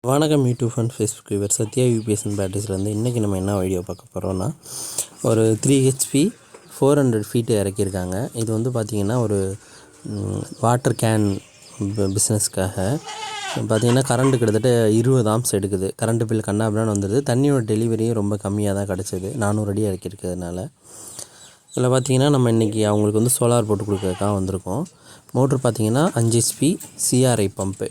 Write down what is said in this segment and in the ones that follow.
வணக்கம் YouTube and Facebook viewer Sathya UPS and பேட்டரிஸ்லேருந்து இன்றைக்கி நம்ம என்ன வீடியோ பார்க்க போகிறோன்னா ஒரு 3 HP 400 ஃபீட்டு இறக்கியிருக்காங்க. இது வந்து பார்த்திங்கன்னா ஒரு வாட்டர் கேன் பிஸ்னஸ்க்காக பார்த்திங்கன்னா கரண்ட்டு கிட்டத்தட்ட 20 ஆம்ஸ் எடுக்குது. கரண்ட்டு பில் கண்ணாபின்னு வந்துடுது. தண்ணியோட டெலிவரியும் ரொம்ப கம்மியாக தான் கிடச்சிது. 400 அடி இறக்கியிருக்கிறதுனால. இதில் பார்த்திங்கன்னா நம்ம இன்றைக்கி அவங்களுக்கு வந்து சோலார் போட்டு கொடுக்கறதுக்காக வந்திருக்கோம். மோட்ரு பார்த்திங்கன்னா 5 HP CRI பம்பு.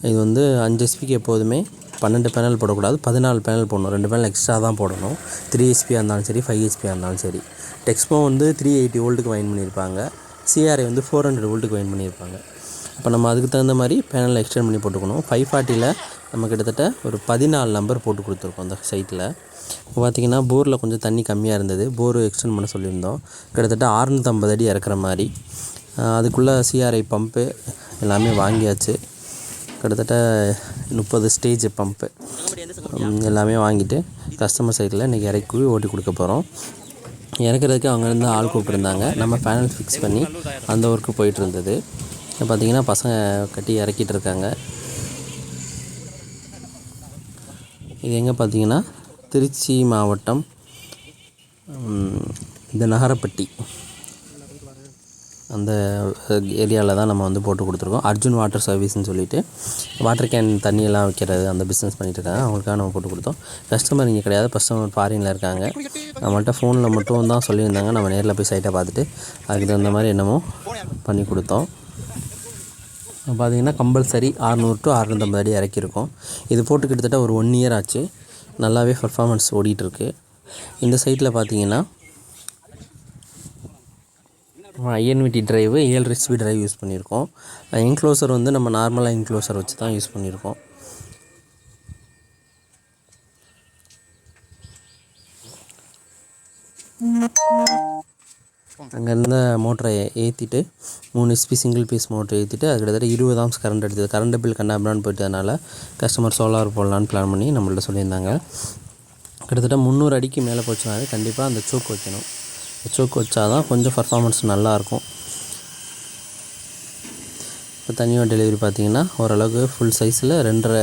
இது வந்து 5 HPக்கு எப்போதுமே 12 பேனல் போடக்கூடாது, 14 பேனல் போடணும். 2 பேனல் எக்ஸ்ட்ரா தான் போடணும். 3 HPயாக இருந்தாலும் சரி, 5 HPயாக இருந்தாலும் சரி. டெக்ஸ்மோ வந்து 380 வோல்ட்டுக்கு வைன் பண்ணியிருப்பாங்க. CRI வந்து 400 வோல்ட்டுக்கு வைன் பண்ணியிருப்பாங்க. அப்போ நம்ம அதுக்கு தகுந்த மாதிரி பேனலில் எக்ஸ்டெண்ட் பண்ணி போட்டுக்கணும். 540ல் நம்ம கிட்டத்தட்ட ஒரு 14 நம்பர் போட்டு கொடுத்துருக்கோம் அந்த சைட்டில். இப்போ பார்த்திங்கன்னா போரில் கொஞ்சம் தண்ணி கம்மியாக இருந்தது. போர் எக்ஸ்டெண்ட் பண்ண சொல்லியிருந்தோம். கிட்டத்தட்ட 650 அடி இறக்குற மாதிரி. அதுக்குள்ளே CRI பம்பு எல்லாமே வாங்கியாச்சு. கிட்டத்தட்ட 30 ஸ்டேஜ் பம்பு எல்லாமே வாங்கிட்டு கஸ்டமர் சைட்டில் இன்றைக்கி இறக்கி ஓட்டி கொடுக்க போகிறோம். இறக்குறதுக்கு அவங்கேருந்து ஆள் கூப்பிட்ருந்தாங்க. நம்ம பேனல் ஃபிக்ஸ் பண்ணி அந்த ஒர்க்கு போயிட்டு இருந்தது. பார்த்திங்கன்னா பசங்க கட்டி இறக்கிட்டு இருக்காங்க. இது எங்கே பார்த்திங்கன்னா திருச்சி மாவட்டம் இந்த நகரப்பட்டி அந்த ஏரியாவில் தான் நம்ம வந்து போட்டு கொடுத்துருக்கோம். அர்ஜுன் வாட்டர் சர்வீஸ்னு சொல்லிவிட்டு வாட்டர் கேன் தண்ணியெல்லாம் வைக்கிறது அந்த பிஸ்னஸ் பண்ணிகிட்ருக்காங்க. அவங்களுக்காக நம்ம போட்டு கொடுத்தோம். கஸ்டமர் இங்கே கிடையாது, கஸ்டமர் ஃபாரினில் இருக்காங்க. நம்மள்கிட்ட ஃபோனில் மட்டும் தான் சொல்லியிருந்தாங்க. நம்ம நேரில் போய் சைட்டை பார்த்துட்டு அதுக்கு தகுந்த மாதிரி என்னமோ பண்ணி கொடுத்தோம். பார்த்திங்கன்னா கம்பல்சரி 600 to 650 அடி இறக்கியிருக்கோம். இது போட்டு கிட்டத்தட்ட ஒரு 1 இயர் ஆச்சு. நல்லாவே பர்ஃபார்மன்ஸ் ஓடிட்டுருக்கு. இந்த சைட்டில் பார்த்திங்கன்னா INVT drive 7 HP drive use பண்ணியிருக்கோம். என்க்ளோசர் வந்து நம்ம நார்மலாக என்க்ளோசர் வச்சு தான் யூஸ் பண்ணியிருக்கோம். அங்கே இருந்த மோட்டரை ஏற்றிட்டு 3 HP சிங்கிள் பீஸ் மோட்டரை ஏற்றிட்டு அது கிட்டத்தட்ட 20 ஆம்ஸ் கரண்ட் எடுத்தது. கரண்ட் பில் கண்ணாபின்னு போயிட்டதுனால கஸ்டமர் சோலார் போடலான்னு பிளான் பண்ணி நம்மள்ட்ட சொல்லியிருந்தாங்க. கிட்டத்தட்ட 300 அடிக்கு மேலே போச்சுனாலே கண்டிப்பாக அந்த சோக் வைக்கணும். சோக்கு வச்சா தான் கொஞ்சம் பர்ஃபார்மன்ஸ் நல்லாயிருக்கும். இப்போ தண்ணியோட டெலிவரி பார்த்திங்கன்னா ஓரளவுக்கு ஃபுல் சைஸில் 2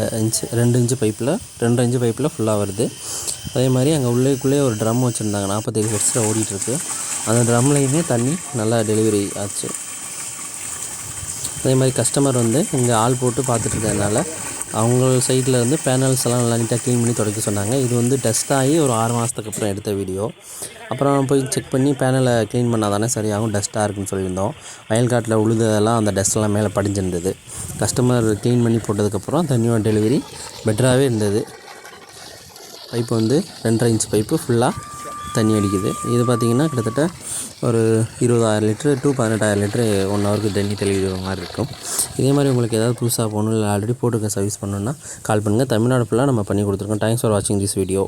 இன்ச்சு பைப்பில் 2 இன்ச்சு பைப்பில் ஃபுல்லாக வருது. அதே மாதிரி அங்கே உள்ளேக்குள்ளே ஒரு ட்ரம் வச்சுருந்தாங்க. 47 ஹெர்ட்ஸில் ஓடிட்டுருக்கு. அந்த ட்ரம்லேயுமே தண்ணி நல்லா டெலிவரி ஆச்சு. அதே மாதிரி கஸ்டமர் வந்து இங்கே ஆள் போட்டு பார்த்துட்ருக்கறதுனால அவங்க சைட்டில் வந்து பேனல்ஸ் எல்லாம் நல்லா நீட்டாக க்ளீன் பண்ணி துடைக்க சொன்னாங்க. இது வந்து டஸ்ட் ஆகி ஒரு 6 மாதத்துக்கு அப்புறம் எடுத்த வீடியோ. அப்புறம் போய் செக் பண்ணி பேனலை க்ளீன் பண்ணால் தானே சரியாகும், டஸ்ட்டாக இருக்குன்னு சொல்லியிருந்தோம். வயல்காட்டில் உழுதெல்லாம் அந்த டஸ்ட்டெல்லாம் மேலே படிஞ்சிருந்தது. கஸ்டமர் க்ளீன் பண்ணி போட்டதுக்கப்புறம் தண்ணியோட டெலிவரி பெட்டராகவே இருந்தது. பைப்பு வந்து 2.5 இன்ச் பைப்பு ஃபுல்லாக தண்ணி அடிக்குது. இது பார்த்திங்கன்னா கிட்டத்தட்ட ஒரு 20,000 லிட்ரு to 18,000 லிட்ரு 1 ஹவருக்கு தண்ணி தெளிக்கிற மாதிரி இருக்கும். இதே மாதிரி உங்களுக்கு ஏதாவது புதுசாக போகணும் இல்லை ஆல்ரெடி போட்டுருக்க சர்வீஸ் பண்ணணுன்னா கால் பண்ணுங்கள். தமிழ்நாடு ஃபுல்லாக நம்ம பண்ணி கொடுத்துருக்கோம். தேங்க்ஸ் ஃபார் வாட்சிங் திஸ் வீடியோ.